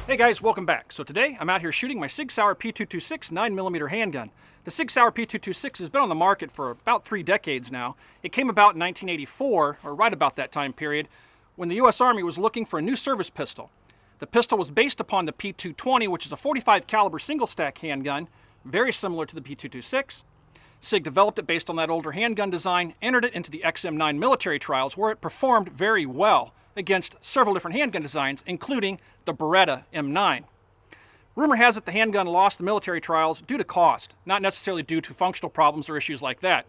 Hey guys, welcome back. So today I'm out here shooting my Sig Sauer P226 9mm handgun. The Sig Sauer P226 has been on the market for about 3 decades now. It came about in 1984, or right about that time period, when the U.S. Army was looking for a new service pistol. The pistol was based upon the P220, which is a .45 caliber single stack handgun, very similar to the P226. Sig developed it based on that older handgun design, entered it into the XM9 military trials where it performed very well against several different handgun designs, including the Beretta M9. Rumor has it the handgun lost the military trials due to cost, not necessarily due to functional problems or issues like that.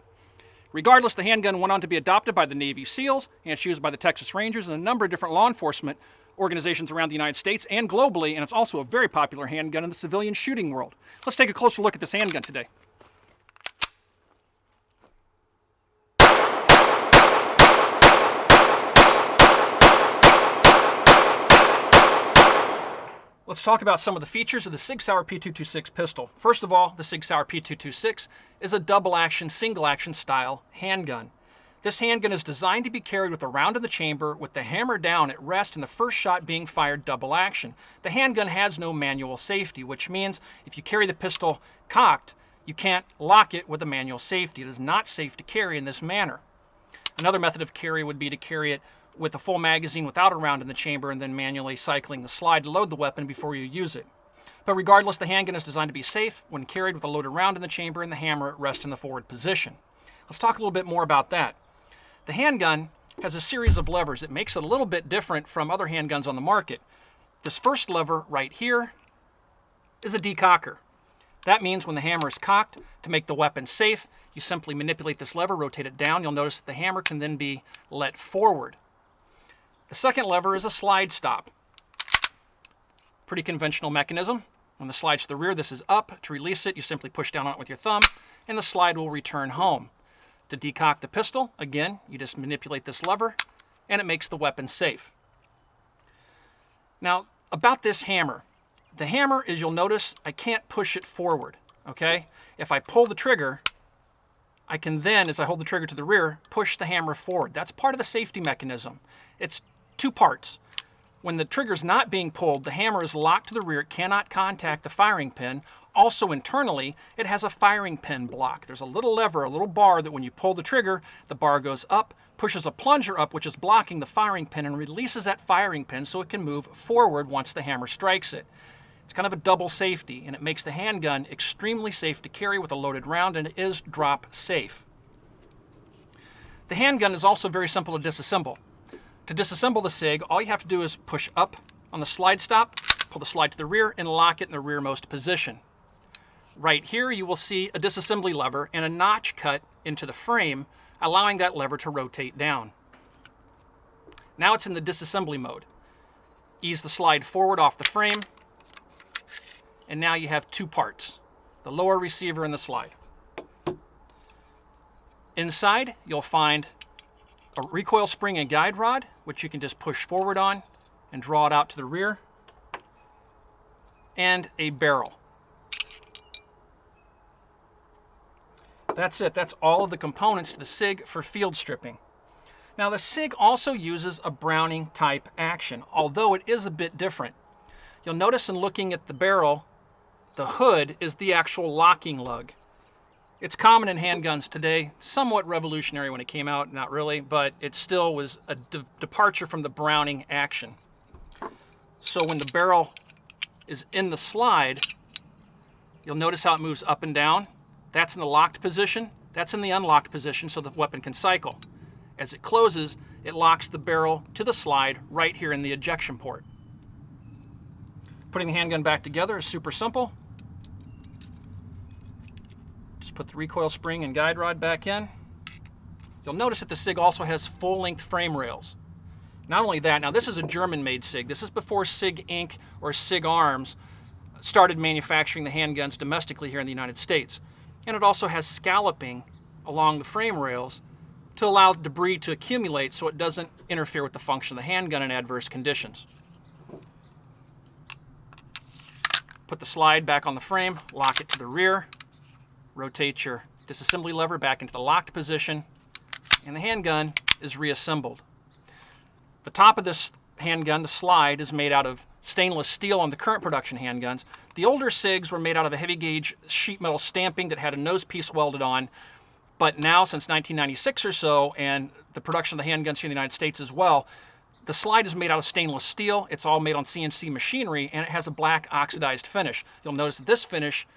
Regardless, the handgun went on to be adopted by the Navy SEALs, and it's used by the Texas Rangers and a number of different law enforcement organizations around the United States and globally, and it's also a very popular handgun in the civilian shooting world. Let's take a closer look at this handgun today. Let's talk about some of the features of the Sig Sauer P226 pistol. First of all, the Sig Sauer P226 is a double-action, single-action style handgun. This handgun is designed to be carried with a round in the chamber with the hammer down at rest and the first shot being fired double action. The handgun has no manual safety, which means if you carry the pistol cocked, you can't lock it with a manual safety. It is not safe to carry in this manner. Another method of carry would be to carry it with a full magazine without a round in the chamber and then manually cycling the slide to load the weapon before you use it. But regardless, the handgun is designed to be safe when carried with a loaded round in the chamber and the hammer at rest in the forward position. Let's talk a little bit more about that. The handgun has a series of levers that makes it a little bit different from other handguns on the market. This first lever right here is a decocker. That means when the hammer is cocked, to make the weapon safe, you simply manipulate this lever, rotate it down. You'll notice that the hammer can then be let forward. The second lever is a slide stop. Pretty conventional mechanism. When the slide's to the rear, this is up. To release it, you simply push down on it with your thumb, and the slide will return home. To decock the pistol, again, you just manipulate this lever, and it makes the weapon safe. Now, about this hammer. The hammer, as you'll notice, I can't push it forward, okay? If I pull the trigger, I can then, as I hold the trigger to the rear, push the hammer forward. That's part of the safety mechanism. It's 2 parts. When the trigger's not being pulled, the hammer is locked to the rear. It cannot contact the firing pin. Also internally, it has a firing pin block. There's a little lever, a little bar that when you pull the trigger, the bar goes up, pushes a plunger up, which is blocking the firing pin, and releases that firing pin so it can move forward once the hammer strikes it. It's kind of a double safety, and it makes the handgun extremely safe to carry with a loaded round, and it is drop safe. The handgun is also very simple to disassemble. To disassemble the Sig, all you have to do is push up on the slide stop, pull the slide to the rear, and lock it in the rearmost position. Right here you will see a disassembly lever and a notch cut into the frame, allowing that lever to rotate down. Now it's in the disassembly mode. Ease the slide forward off the frame, and now you have 2 parts, the lower receiver and the slide. Inside, you'll find a recoil spring and guide rod, which you can just push forward on and draw it out to the rear, and a barrel. That's it. That's all of the components to the Sig for field stripping. Now the Sig also uses a Browning type action, although it is a bit different. You'll notice in looking at the barrel, the hood is the actual locking lug. It's common in handguns today, somewhat revolutionary when it came out, not really, but it still was a departure from the Browning action. So when the barrel is in the slide, you'll notice how it moves up and down. That's in the locked position, that's in the unlocked position so the weapon can cycle. As it closes, it locks the barrel to the slide right here in the ejection port. Putting the handgun back together is super simple. Just put the recoil spring and guide rod back in. You'll notice that the Sig also has full-length frame rails. Not only that, now this is a German-made Sig. This is before Sig Inc. or Sig Arms started manufacturing the handguns domestically here in the United States. And it also has scalloping along the frame rails to allow debris to accumulate so it doesn't interfere with the function of the handgun in adverse conditions. Put the slide back on the frame, lock it to the rear, rotate your disassembly lever back into the locked position, and the handgun is reassembled. The top of this handgun, the slide, is made out of stainless steel on the current production handguns. The older SIGs were made out of a heavy gauge sheet metal stamping that had a nose piece welded on. But now, since 1996 or so, and the production of the handguns here in the United States as well, the slide is made out of stainless steel. It's all made on CNC machinery, and it has a black oxidized finish. You'll notice that this finish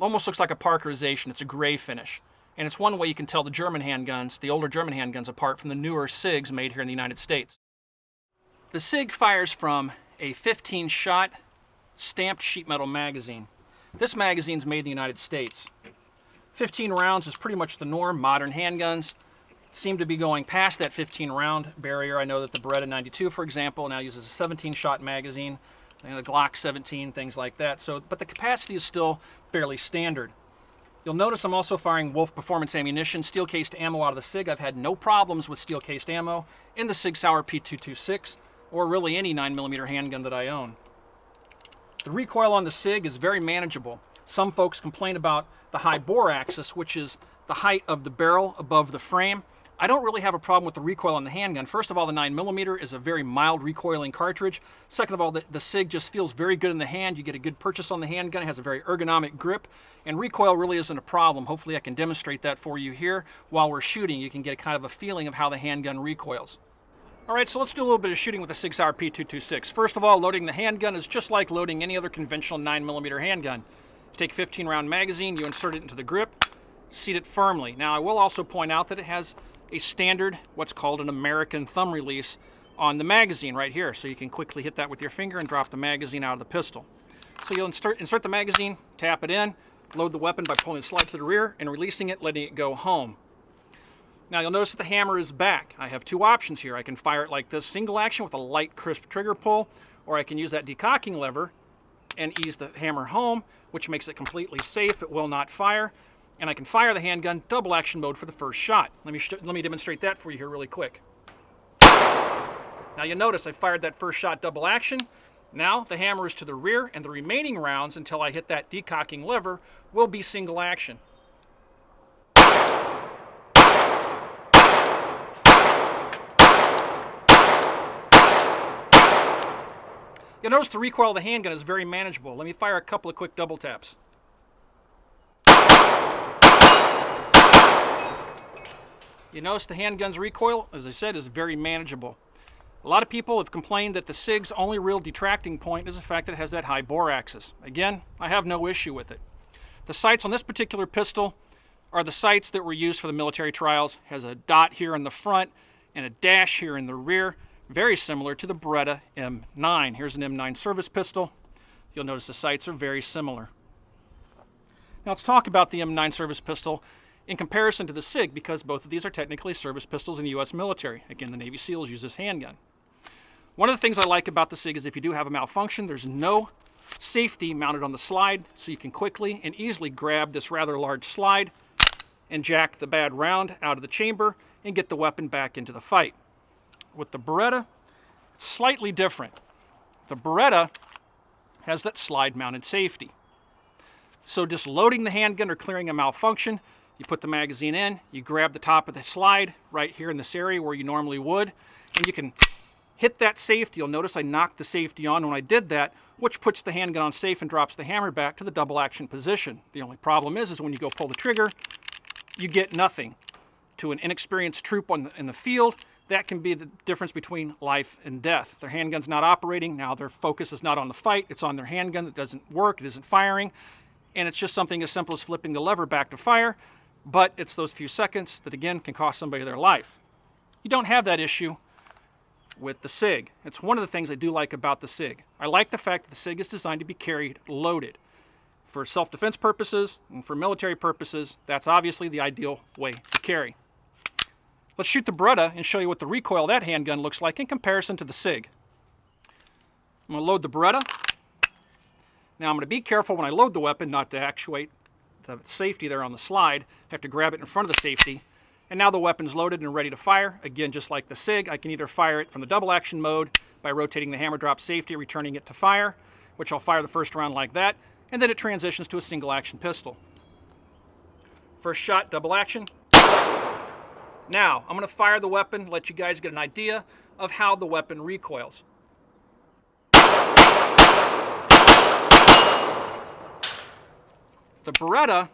almost looks like a parkerization. It's a gray finish. And it's one way you can tell the German handguns, the older German handguns, apart from the newer SIGs made here in the United States. The SIG fires from a 15-shot stamped sheet metal magazine. This magazine's made in the United States. 15 rounds is pretty much the norm. Modern handguns seem to be going past that 15-round barrier. I know that the Beretta 92, for example, now uses a 17-shot magazine, and the Glock 17, things like that. But the capacity is still fairly standard. You'll notice I'm also firing Wolf Performance ammunition, steel-cased ammo out of the SIG. I've had no problems with steel-cased ammo in the Sig Sauer P226, or really any 9mm handgun that I own. The recoil on the SIG is very manageable. Some folks complain about the high bore axis, which is the height of the barrel above the frame. I don't really have a problem with the recoil on the handgun. First of all, the 9mm is a very mild recoiling cartridge. Second of all, the SIG just feels very good in the hand. You get a good purchase on the handgun. It has a very ergonomic grip, and recoil really isn't a problem. Hopefully I can demonstrate that for you here. While we're shooting, you can get kind of a feeling of how the handgun recoils. All right, so let's do a little bit of shooting with the Sig Sauer P226. First of all, loading the handgun is just like loading any other conventional 9mm handgun. You take a 15-round magazine, you insert it into the grip, seat it firmly. Now, I will also point out that it has a standard, what's called an American thumb release on the magazine right here. So you can quickly hit that with your finger and drop the magazine out of the pistol. So you'll insert the magazine, tap it in, load the weapon by pulling the slide to the rear and releasing it, letting it go home. Now you'll notice that the hammer is back. I have two options here. I can fire it like this, single action with a light, crisp trigger pull, or I can use that decocking lever and ease the hammer home, which makes it completely safe. It will not fire. And I can fire the handgun double action mode for the first shot. Let me demonstrate that for you here really quick. Now you'll notice I fired that first shot double action. Now the hammer is to the rear, and the remaining rounds until I hit that decocking lever will be single action. You'll notice the recoil of the handgun is very manageable. Let me fire a couple of quick double taps. You notice the handgun's recoil, as I said, is very manageable. A lot of people have complained that the SIG's only real detracting point is the fact that it has that high bore axis. Again, I have no issue with it. The sights on this particular pistol are the sights that were used for the military trials. It has a dot here in the front and a dash here in the rear, very similar to the Beretta M9. Here's an M9 service pistol. You'll notice the sights are very similar. Now let's talk about the M9 service pistol in comparison to the SIG, because both of these are technically service pistols in the U.S. military. Again, the Navy SEALs use this handgun. One of the things I like about the SIG is if you do have a malfunction, there's no safety mounted on the slide, so you can quickly and easily grab this rather large slide and jack the bad round out of the chamber and get the weapon back into the fight. With the Beretta, it's slightly different. The Beretta has that slide mounted safety. So just loading the handgun or clearing a malfunction, you put the magazine in, you grab the top of the slide right here in this area where you normally would, and you can hit that safety. You'll notice I knocked the safety on when I did that, which puts the handgun on safe and drops the hammer back to the double action position. The only problem is when you go pull the trigger, you get nothing. To an inexperienced troop in the field, that can be the difference between life and death. Their handgun's not operating, now their focus is not on the fight, it's on their handgun that doesn't work, it isn't firing, and it's just something as simple as flipping the lever back to fire, but it's those few seconds that again can cost somebody their life. You don't have that issue with the SIG. It's one of the things I do like about the SIG. I like the fact that the SIG is designed to be carried loaded. For self-defense purposes and for military purposes, that's obviously the ideal way to carry. Let's shoot the Beretta and show you what the recoil of that handgun looks like in comparison to the SIG. I'm going to load the Beretta. Now I'm going to be careful when I load the weapon not to actuate the safety there on the slide. I have to grab it in front of the safety. And now the weapon's loaded and ready to fire. Again, just like the SIG, I can either fire it from the double action mode by rotating the hammer drop safety, returning it to fire, which I'll fire the first round like that, and then it transitions to a single action pistol. First shot, double action. Now, I'm going to fire the weapon, let you guys get an idea of how the weapon recoils. The Beretta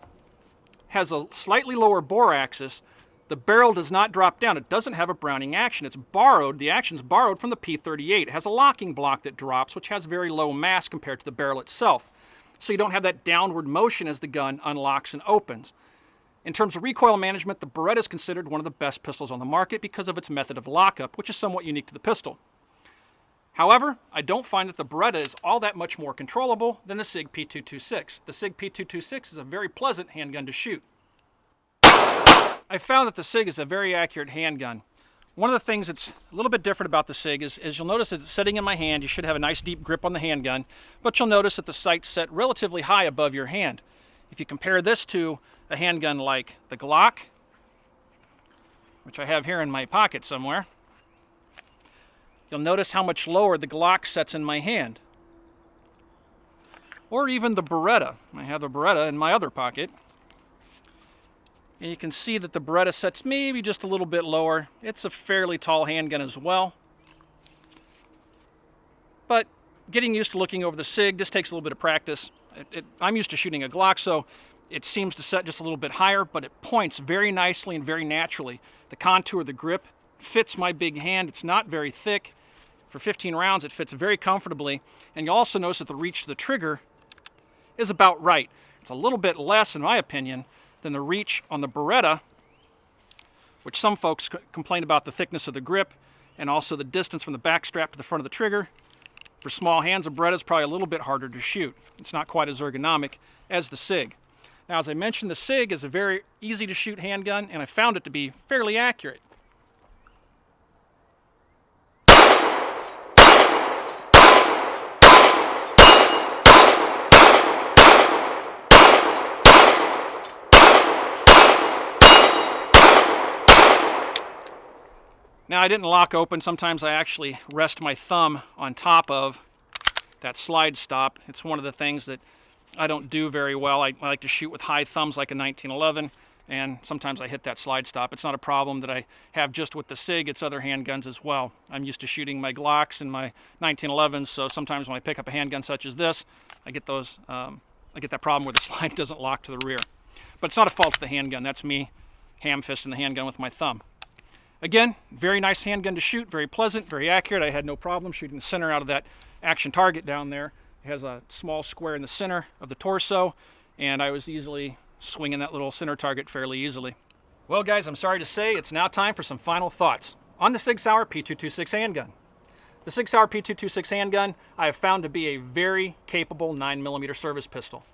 has a slightly lower bore axis. The barrel does not drop down. It doesn't have a Browning action. It's borrowed, the action's borrowed from the P38. It has a locking block that drops, which has very low mass compared to the barrel itself. So you don't have that downward motion as the gun unlocks and opens. In terms of recoil management, the Beretta is considered one of the best pistols on the market because of its method of lockup, which is somewhat unique to the pistol. However, I don't find that the Beretta is all that much more controllable than the Sig P226. The Sig P226 is a very pleasant handgun to shoot. I found that the Sig is a very accurate handgun. One of the things that's a little bit different about the Sig is you'll notice that it's sitting in my hand. You should have a nice deep grip on the handgun, but you'll notice that the sight's set relatively high above your hand. If you compare this to a handgun like the Glock, which I have here in my pocket somewhere, you'll notice how much lower the Glock sets in my hand. Or even the Beretta. I have the Beretta in my other pocket. And you can see that the Beretta sets maybe just a little bit lower. It's a fairly tall handgun as well. But getting used to looking over the Sig, this takes a little bit of practice. I'm used to shooting a Glock, so it seems to set just a little bit higher, but it points very nicely and very naturally. The contour of the grip fits my big hand. It's not very thick. For 15 rounds, it fits very comfortably. And you'll also notice that the reach to the trigger is about right. It's a little bit less, in my opinion, than the reach on the Beretta, which some folks complain about the thickness of the grip and also the distance from the back strap to the front of the trigger. For small hands, a Beretta is probably a little bit harder to shoot. It's not quite as ergonomic as the Sig. Now, as I mentioned, the Sig is a very easy to shoot handgun, and I found it to be fairly accurate. Now, I didn't lock open. Sometimes I actually rest my thumb on top of that slide stop. It's one of the things that I don't do very well. I like to shoot with high thumbs like a 1911, and sometimes I hit that slide stop. It's not a problem that I have just with the Sig. It's other handguns as well. I'm used to shooting my Glocks and my 1911s, so sometimes when I pick up a handgun such as this, I get that problem where the slide doesn't lock to the rear. But it's not a fault of the handgun. That's me ham-fisting the handgun with my thumb. Again, very nice handgun to shoot, very pleasant, very accurate. I had no problem shooting the center out of that action target down there. It has a small square in the center of the torso, and I was easily swinging that little center target fairly easily. Well, guys, I'm sorry to say it's now time for some final thoughts on the Sig Sauer P226 handgun. The Sig Sauer P226 handgun I have found to be a very capable 9mm service pistol.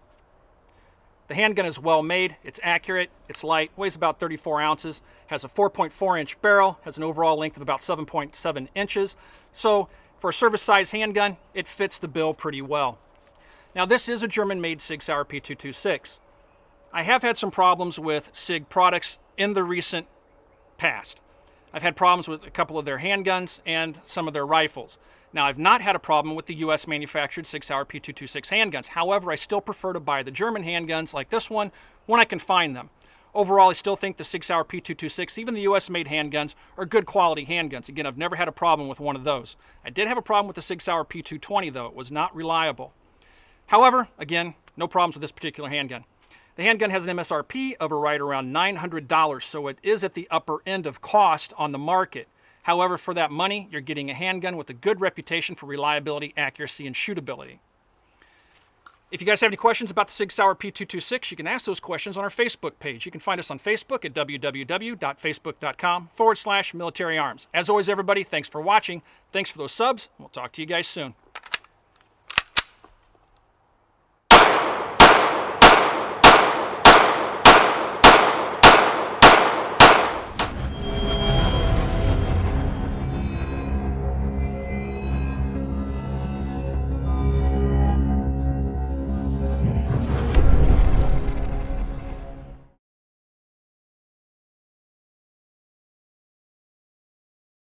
The handgun is well made, it's accurate, it's light, weighs about 34 ounces, has a 4.4-inch barrel, has an overall length of about 7.7 inches. So for a service size handgun, it fits the bill pretty well. Now, this is a German-made Sig Sauer P226. I have had some problems with Sig products in the recent past. I've had problems with a couple of their handguns and some of their rifles. Now, I've not had a problem with the US manufactured Sig Sauer P226 handguns. However, I still prefer to buy the German handguns like this one when I can find them. Overall, I still think the Sig Sauer P226, even the US made handguns, are good quality handguns. Again, I've never had a problem with one of those. I did have a problem with the Sig Sauer P220 though. It was not reliable. However, again, no problems with this particular handgun. The handgun has an MSRP of right around $900, so it is at the upper end of cost on the market. However, for that money, you're getting a handgun with a good reputation for reliability, accuracy, and shootability. If you guys have any questions about the Sig Sauer P226, you can ask those questions on our Facebook page. You can find us on Facebook at www.facebook.com/militaryarms. As always, everybody, thanks for watching. Thanks for those subs. We'll talk to you guys soon.